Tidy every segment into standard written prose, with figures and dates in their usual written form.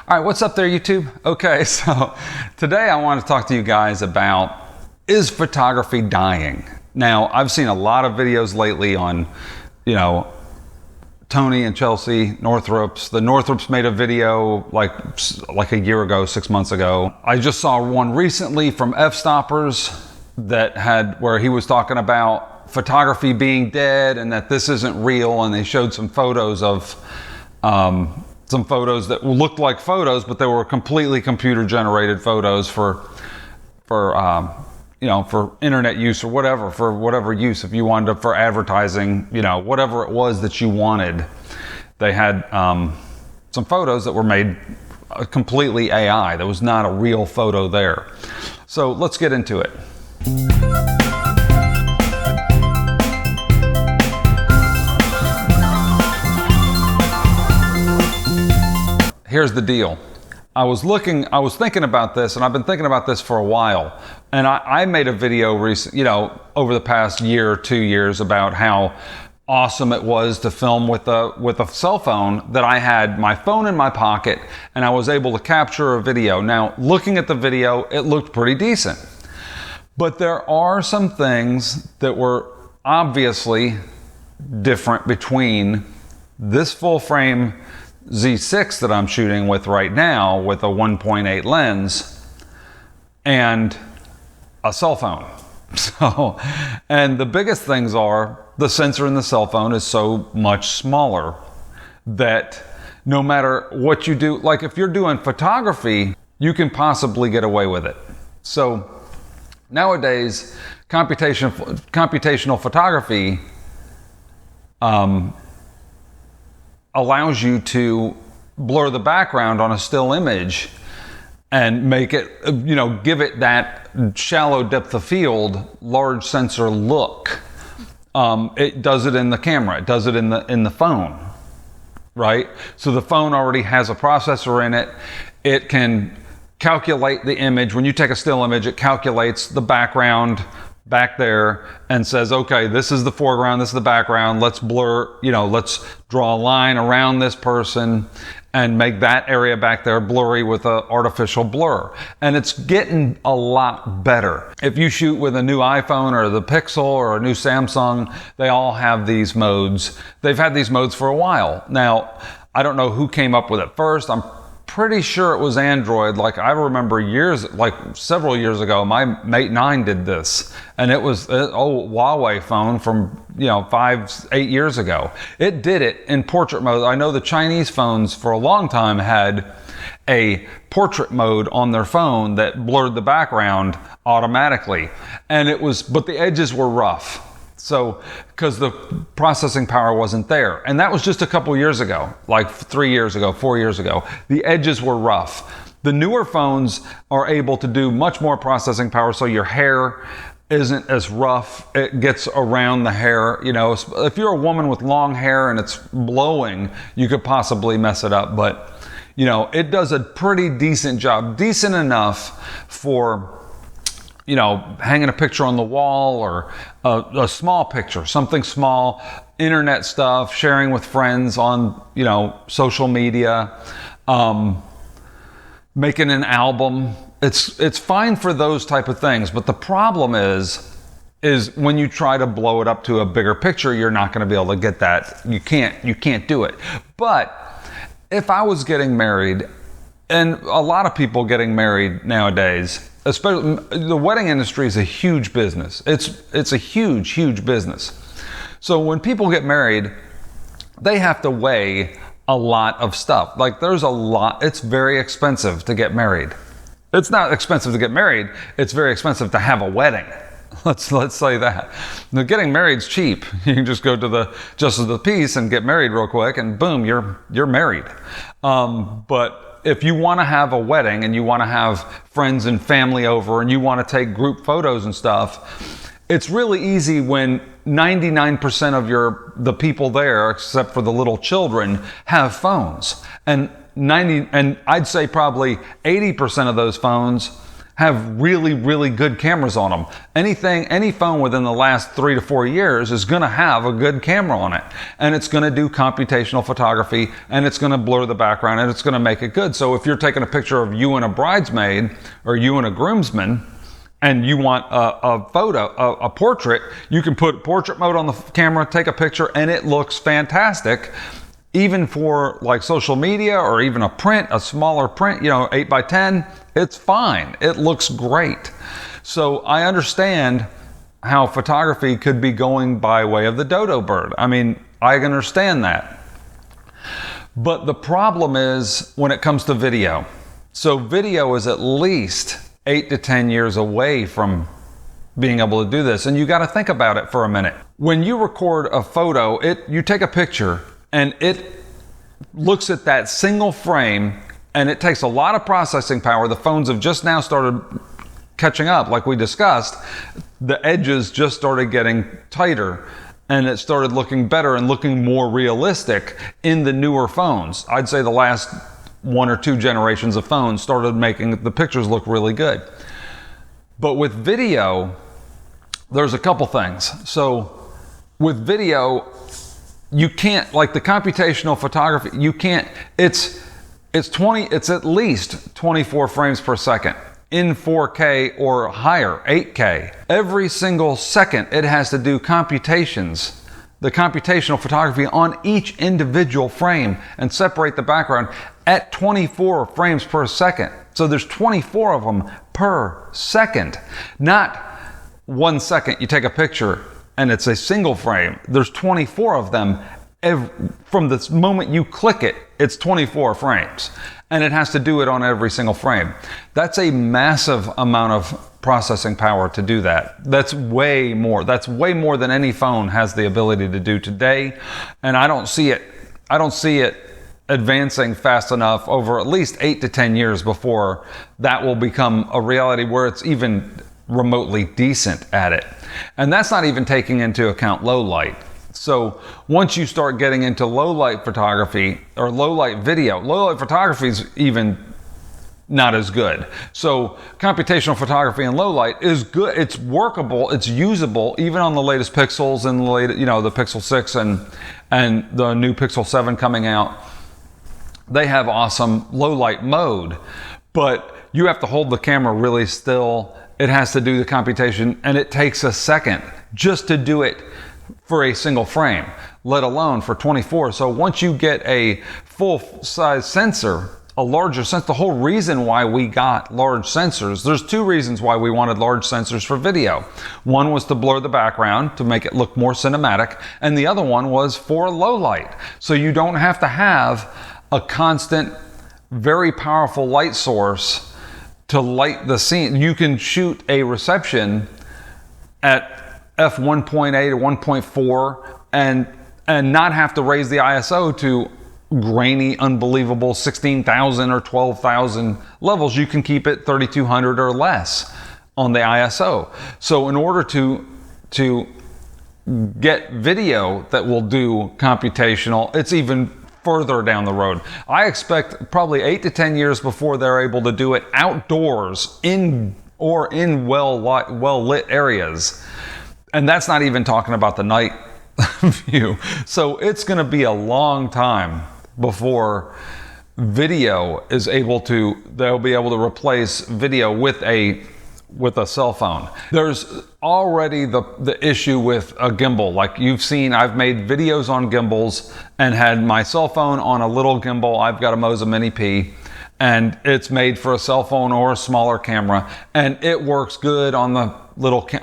All right, what's up there, YouTube? Okay, so today I want to talk to you guys about, is photography dying? Now, I've seen a lot of videos lately on, Tony and Chelsea Northrops. The Northrops made a video like a year ago, 6 months ago. I just saw one recently from F-Stoppers where he was talking about photography being dead and that this isn't real, and they showed some photos of some photos that looked like photos, but they were completely computer generated photos for internet use or whatever, for whatever use, if you wanted to, for advertising, whatever it was that you wanted. They had some photos that were made completely AI. There was not a real photo there. So let's get into it. Here's the deal. I was thinking about this, and I've been thinking about this for a while. And I made a video over the past year or 2 years about how awesome it was to film with a cell phone, that I had my phone in my pocket and I was able to capture a video. Now, looking at the video, it looked pretty decent. But there are some things that were obviously different between this full frame Z6 that I'm shooting with right now with a 1.8 lens and a cell phone. So, and the biggest things are the sensor in the cell phone is so much smaller that no matter what you do, like if you're doing photography, you can possibly get away with it. So nowadays, computational photography allows you to blur the background on a still image and make it, give it that shallow depth of field, large sensor look. It does it in the camera. It does it in the phone, right? So the phone already has a processor in it. It can calculate the image. When you take a still image, it calculates the background back there and says, okay, this is the foreground, this is the background, let's blur, let's draw a line around this person and make that area back there blurry with an artificial blur. And it's getting a lot better. If you shoot with a new iPhone or the Pixel or a new Samsung, they all have these modes. They've had these modes for a while. Now, I don't know who came up with it first. I'm pretty sure it was Android. Like I remember several years ago, my Mate 9 did this, and it was an old Huawei phone from 5-8 years ago. It did it in portrait mode. I know the Chinese phones for a long time had a portrait mode on their phone that blurred the background automatically, but the edges were rough. So, because the processing power wasn't there. And that was just a couple years ago, like 3 years ago, 4 years ago. The edges were rough. The newer phones are able to do much more processing power, so your hair isn't as rough. It gets around the hair. If you're a woman with long hair and it's blowing, you could possibly mess it up. But, it does a pretty decent job. Decent enough for hanging a picture on the wall, or a small picture, something small, internet stuff, sharing with friends on, social media, making an album. It's fine for those type of things. But the problem is when you try to blow it up to a bigger picture, you're not going to be able to get that. You can't do it. But if I was getting married, and a lot of people getting married nowadays, especially the wedding industry, is a huge business. It's a huge business. So when people get married, they have to weigh a lot of stuff. Like there's a lot. It's very expensive to get married. It's not expensive to get married. It's very expensive to have a wedding. Let's say that. Now, getting married's cheap. You can just go to the Justice of the Peace and get married real quick, and boom, you're married. But if you want to have a wedding and you want to have friends and family over and you want to take group photos and stuff, it's really easy when 99% of the people there, except for the little children, have phones. And I'd say probably 80% of those phones have really, really good cameras on them. Any phone within the last 3 to 4 years is going to have a good camera on it, and it's going to do computational photography, and it's going to blur the background, and it's going to make it good. So if you're taking a picture of you and a bridesmaid or you and a groomsman, and you want a photo, a portrait, you can put portrait mode on the camera, take a picture, and it looks fantastic. Even for like social media or even a print, a smaller print, 8x10, it's fine. It looks great. So I understand how photography could be going by way of the dodo bird. I mean, I understand that. But the problem is when it comes to video. So video is at least 8 to 10 years away from being able to do this. And you got to think about it for a minute. When you record a photo, you take a picture, and it looks at that single frame, and it takes a lot of processing power. The phones have just now started catching up, like we discussed. The edges just started getting tighter, and it started looking better and looking more realistic in the newer phones. I'd say the last 1 or 2 generations of phones started making the pictures look really good. But with video, there's a couple things. So with video, you can't, like the computational photography, you can't, it's at least 24 frames per second in 4K or higher, 8K. Every single second it has to do computations, the computational photography on each individual frame, and separate the background at 24 frames per second. So there's 24 of them per second, not 1 second you take a picture and it's a single frame. There's 24 of them. From the moment you click it, it's 24 frames, and it has to do it on every single frame. That's a massive amount of processing power to do that. That's way more than any phone has the ability to do today, and I don't see it advancing fast enough over at least 8 to 10 years before that will become a reality where it's even remotely decent at it. And that's not even taking into account low light. So once you start getting into low light photography or low light video, low light photography is even not as good. So computational photography in low light is good. It's workable. It's usable even on the latest Pixels and the Pixel 6 and the new Pixel 7 coming out. They have awesome low light mode, but you have to hold the camera really still. It has to do the computation, and it takes a second just to do it for a single frame, let alone for 24. So once you get a full size sensor, a larger sensor, the whole reason why we got large sensors, there's 2 reasons why we wanted large sensors for video. One was to blur the background, to make it look more cinematic, and the other one was for low light. So you don't have to have a constant, very powerful light source to light the scene. You can shoot a reception at f1.8 or 1.4 and not have to raise the ISO to grainy, unbelievable 16,000 or 12,000 levels. You can keep it 3,200 or less on the ISO. So in order to get video that will do computational, it's even further down the road. I expect probably 8 to 10 years before they're able to do it outdoors in well lit areas. And that's not even talking about the night view. So it's going to be a long time before video is they'll be able to replace video with a cell phone. There's already the issue with a gimbal. Like you've seen, I've made videos on gimbals and had my cell phone on a little gimbal. I've got a Moza Mini P, and it's made for a cell phone or a smaller camera, and it works good on the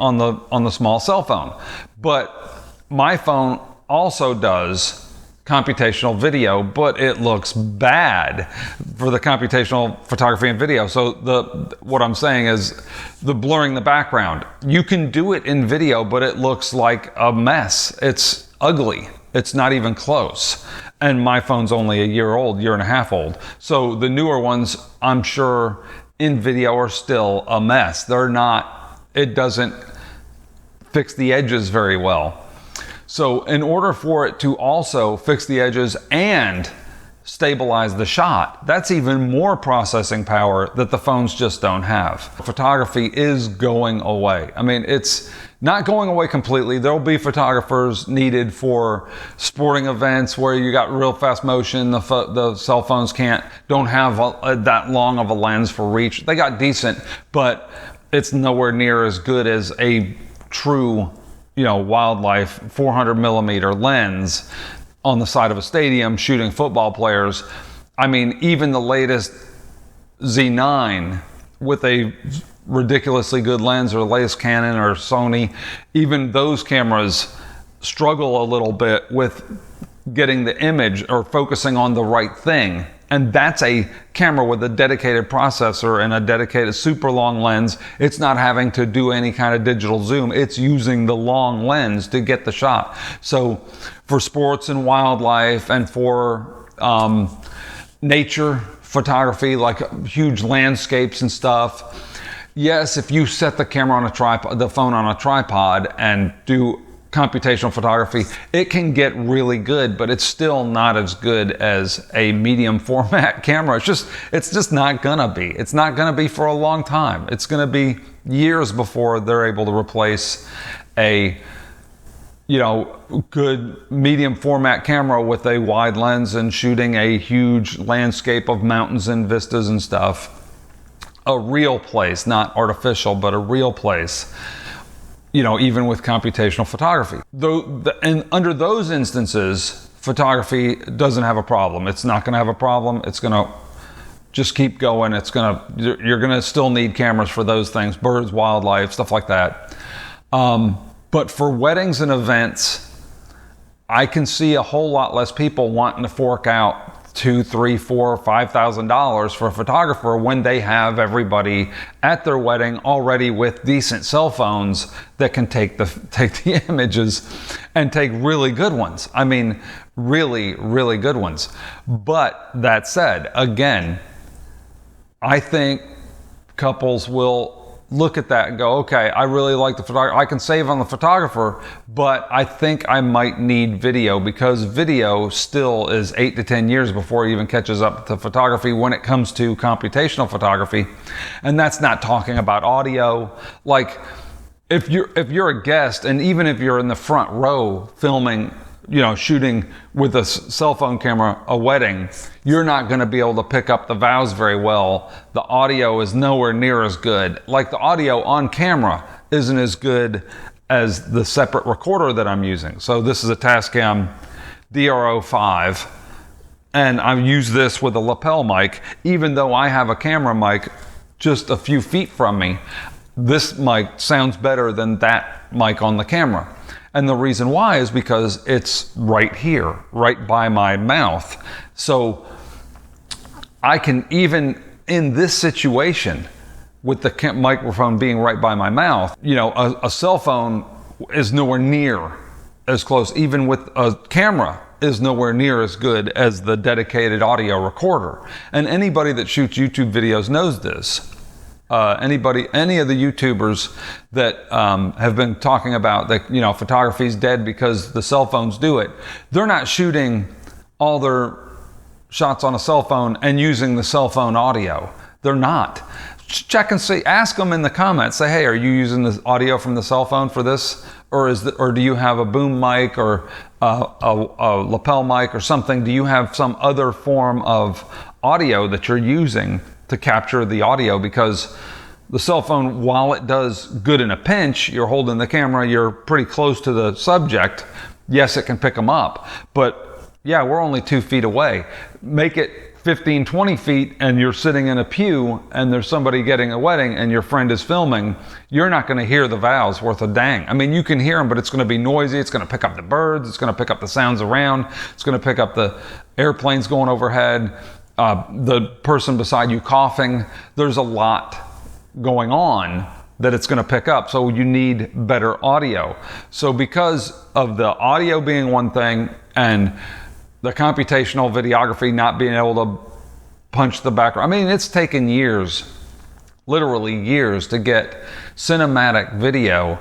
on the small cell phone. But my phone also does computational video, but it looks bad for the computational photography and video. So what I'm saying is the blurring the background. You can do it in video, but it looks like a mess. It's ugly. It's not even close. And my phone's only a year and a half old. So the newer ones, I'm sure in video are still a mess. It doesn't fix the edges very well. So in order for it to also fix the edges and stabilize the shot. That's even more processing power that the phones just don't have. Photography is going away. I mean, it's not going away completely. There'll be photographers needed for sporting events where you got real fast motion. The cell phones don't have that long of a lens for reach. They got decent, but it's nowhere near as good as a true, wildlife 400 millimeter lens on the side of a stadium shooting football players. I mean, even the latest Z9 with a ridiculously good lens, or the latest Canon or Sony, even those cameras struggle a little bit with getting the image or focusing on the right thing. And that's a camera with a dedicated processor and a dedicated super long lens. It's not having to do any kind of digital zoom. It's using the long lens to get the shot. So for sports and wildlife and for nature photography, like huge landscapes and stuff, yes, if you set the camera on a tripod, the phone on a tripod, and do computational photography, it can get really good, but it's still not as good as a medium format camera. It's just not gonna be. It's not gonna be for a long time. It's gonna be years before they're able to replace a good medium format camera with a wide lens and shooting a huge landscape of mountains and vistas and stuff. A real place, not artificial, but a real place. Even with computational photography. And under those instances, photography doesn't have a problem. It's not going to have a problem. It's going to just keep going. You're going to still need cameras for those things, birds, wildlife, stuff like that. But for weddings and events, I can see a whole lot less people wanting to fork out $2,000, $3,000, $4,000, $5,000 for a photographer when they have everybody at their wedding already with decent cell phones that can take the images and take really good ones. I mean, really, really good ones. But that said, again, I think couples will look at that and go, okay, I really like the photographer. I can save on the photographer, but I think I might need video, because video still is 8 to 10 years before it even catches up to photography when it comes to computational photography. And that's not talking about audio. Like if you're a guest, and even if you're in the front row filming, shooting with a cell phone camera a wedding, you're not going to be able to pick up the vows very well. The audio is nowhere near as good. Like the audio on camera isn't as good as the separate recorder that I'm using. So this is a Tascam DRO5, and I use this with a lapel mic. Even though I have a camera mic just a few feet from me, this mic sounds better than that mic on the camera. And the reason why is because it's right here, right by my mouth. So I can, even in this situation, with the microphone being right by my mouth, a cell phone is nowhere near as close, even with a camera is nowhere near as good as the dedicated audio recorder. And anybody that shoots YouTube videos knows this. Any of the YouTubers that have been talking about that, photography's dead because the cell phones do it, they're not shooting all their shots on a cell phone and using the cell phone audio. They're not. Check and see. Ask them in the comments. Say, hey, are you using the audio from the cell phone for this, or do you have a boom mic or a lapel mic or something? Do you have some other form of audio that you're using to capture the audio? Because the cell phone, while it does good in a pinch, you're holding the camera, you're pretty close to the subject. Yes, it can pick them up, but yeah, we're only 2 feet away. Make it 15, 20 feet and you're sitting in a pew and there's somebody getting a wedding and your friend is filming, you're not going to hear the vows worth a dang. I mean, you can hear them, but it's going to be noisy. It's going to pick up the birds. It's going to pick up the sounds around. It's going to pick up the airplanes going overhead. The person beside you coughing. There's a lot going on that it's going to pick up. So you need better audio. So because of the audio being one thing and the computational videography not being able to punch the background, I mean, it's taken years, literally years, to get cinematic video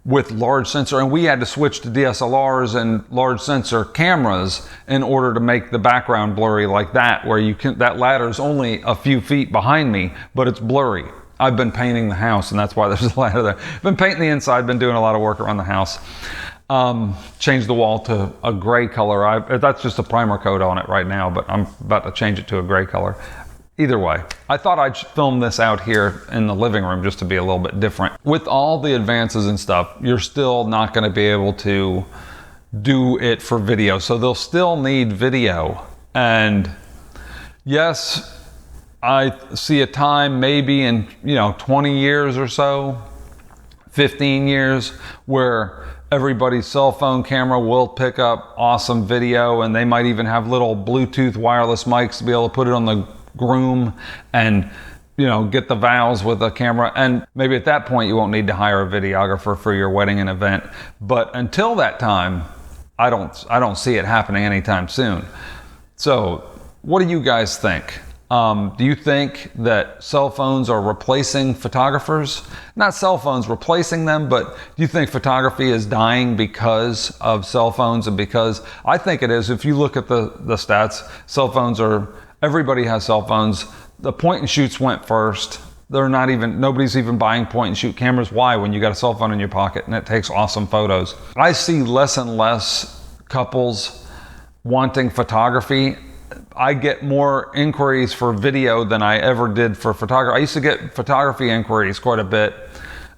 with large sensor, and we had to switch to DSLRs and large sensor cameras in order to make the background blurry like that, where you can, that ladder is only a few feet behind me, but it's blurry. I've been painting the house, and that's why there's a ladder there. Been painting the inside, been doing a lot of work around the house. Changed the wall to a gray color. That's just a primer coat on it right now, but I'm about to change it to a gray color. Either way, I thought I'd film this out here in the living room just to be a little bit different. With all the advances and stuff, you're still not going to be able to do it for video. So they'll still need video. And yes, I see a time maybe in 20 years or so, 15 years, where everybody's cell phone camera will pick up awesome video, and they might even have little Bluetooth wireless mics to be able to put it on the groom and get the vows with a camera. And maybe at that point you won't need to hire a videographer for your wedding and event. But until that time, I don't see it happening anytime soon. So what do you guys think? Do you think that cell phones are replacing photographers? Not cell phones replacing them, but do you think photography is dying because of cell phones? And because I think it is. If you look at the stats, cell phones are, everybody has cell phones. The point and shoots went first. Nobody's even buying point and shoot cameras. Why? When you got a cell phone in your pocket and it takes awesome photos. I see less and less couples wanting photography. I get more inquiries for video than I ever did for photography. I used to get photography inquiries quite a bit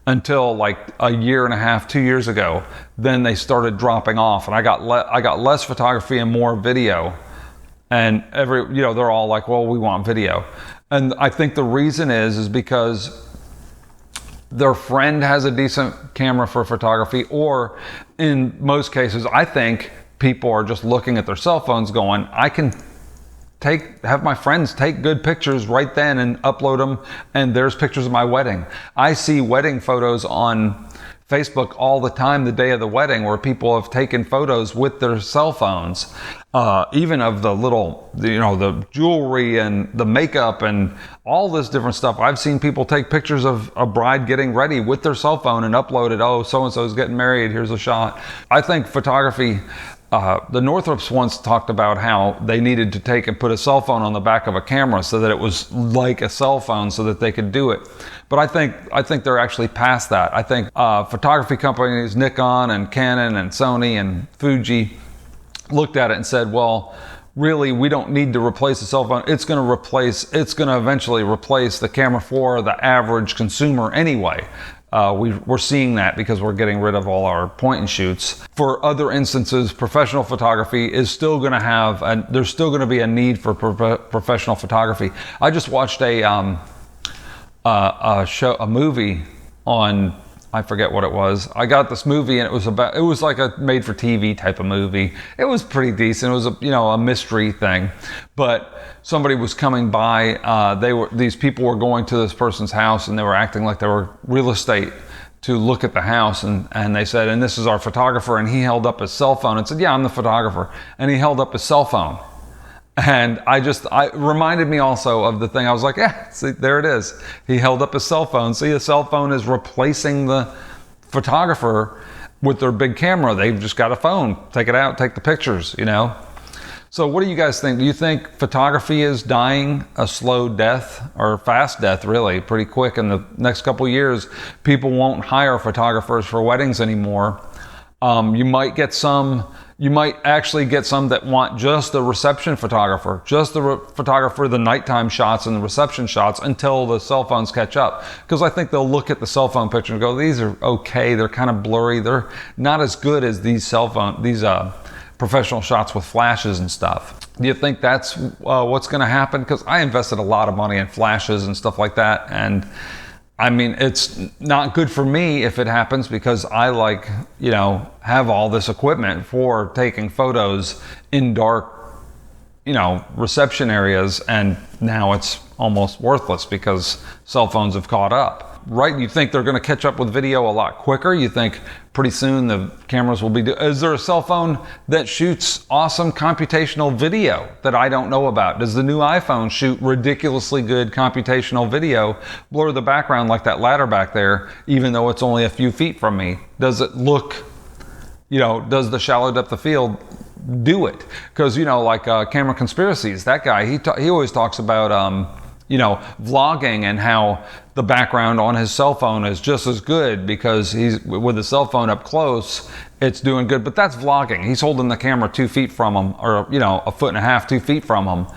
until like a year and a half, 2 years ago. Then they started dropping off, and I got less photography and more video. And they're all like, well, we want video. And I think the reason is because their friend has a decent camera for photography, or in most cases, I think people are just looking at their cell phones going, I can have my friends take good pictures right then and upload them, and there's pictures of my wedding. I see wedding photos on Facebook all the time the day of the wedding, where people have taken photos with their cell phones, even of the little, the jewelry and the makeup and all this different stuff. I've seen people take pictures of a bride getting ready with their cell phone and upload it. Oh, so-and-so's getting married, here's a shot. I think photography, the Northrops once talked about how they needed to take and put a cell phone on the back of a camera so that it was like a cell phone so that they could do it. But I think they're actually past that. I think photography companies, Nikon and Canon and Sony and Fuji, looked at it and said, well, really, we don't need to replace the cell phone. It's going to eventually replace the camera for the average consumer anyway. We're seeing that because we're getting rid of all our point and shoots. For other instances, professional photography is still going to have, there's still going to be a need for professional photography. I just watched a movie on, I forget what it was. I got this movie, and it was like a made for TV type of movie. It was pretty decent. It was a mystery thing, but somebody was coming by. These people were going to this person's house, and they were acting like they were real estate to look at the house, and they said, and this is our photographer, and he held up his cell phone and said, yeah, I'm the photographer, and he held up his cell phone. And I reminded me also of the thing. I was like, yeah, see, there it is. He held up his cell phone. See, the cell phone is replacing the photographer with their big camera. They've just got a phone. Take it out, take the pictures, So what do you guys think? Do you think photography is dying a slow death, or fast death, really, pretty quick? In the next couple of years, people won't hire photographers for weddings anymore. You might actually get some that want just the reception photographer, the nighttime shots and the reception shots until the cell phones catch up. Because I think they'll look at the cell phone picture and go, these are okay, they're kind of blurry, they're not as good as these professional shots with flashes and stuff. Do you think that's what's going to happen? Because I invested a lot of money in flashes and stuff like that, and I mean, it's not good for me if it happens, because I have all this equipment for taking photos in dark, reception areas, and now it's almost worthless because cell phones have caught up. right? You think they're going to catch up with video a lot quicker. You think pretty soon the cameras will be... Is there a cell phone that shoots awesome computational video that I don't know about? Does the new iPhone shoot ridiculously good computational video, blur the background like that ladder back there, even though it's only a few feet from me? Does it look, does the shallow depth of field do it? Because, like Camera Conspiracies, that guy, he always talks about, vlogging and how the background on his cell phone is just as good because he's with the cell phone up close, it's doing good. But that's vlogging. He's holding the camera 2 feet from him, or, a foot and a half, 2 feet from him.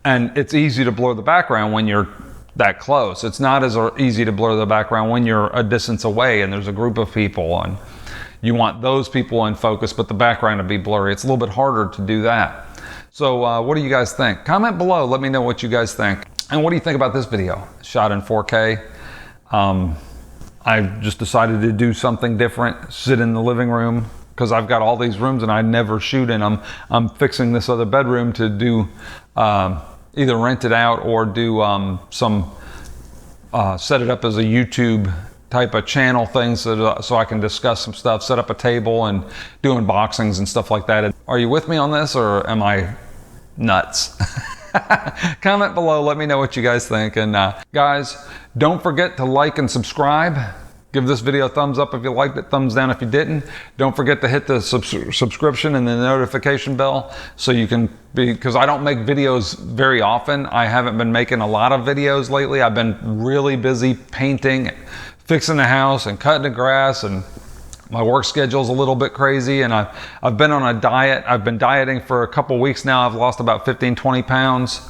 And it's easy to blur the background when you're that close. It's not as easy to blur the background when you're a distance away and there's a group of people and you want those people in focus, but the background to be blurry. It's a little bit harder to do that. So what do you guys think? Comment below. Let me know what you guys think. And what do you think about this video? Shot in 4K. I just decided to do something different, sit in the living room, because I've got all these rooms and I never shoot in them. I'm fixing this other bedroom to do, either rent it out or do set it up as a YouTube type of channel thing so I can discuss some stuff, set up a table and do unboxings and stuff like that. Are you with me on this, or am I nuts? Comment below, let me know what you guys think. And guys, don't forget to like and subscribe. Give this video a thumbs up if you liked it, thumbs down if you didn't. Don't forget to hit the subscription and the notification bell so you can because I don't make videos very often. I haven't been making a lot of videos lately. I've been really busy painting, fixing the house and cutting the grass, and my work schedule's a little bit crazy, and I've been on a diet. I've been dieting for a couple weeks now. I've lost about 15, 20 pounds.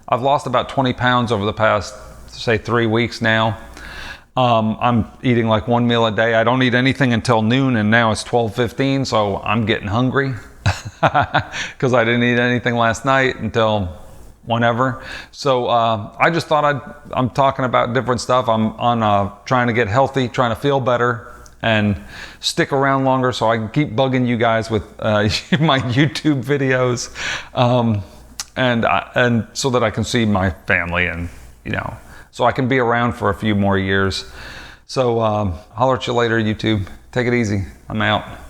I've lost about 20 pounds over the past, say, 3 weeks now. I'm eating like 1 meal a day. I don't eat anything until noon, and now it's 12:15, so I'm getting hungry because I didn't eat anything last night until whenever. So I just thought I'm talking about different stuff. I'm on trying to get healthy, trying to feel better, and stick around longer so I can keep bugging you guys with my YouTube videos, and so that I can see my family and so I can be around for a few more years. So holler at you later, YouTube. Take it easy. I'm out.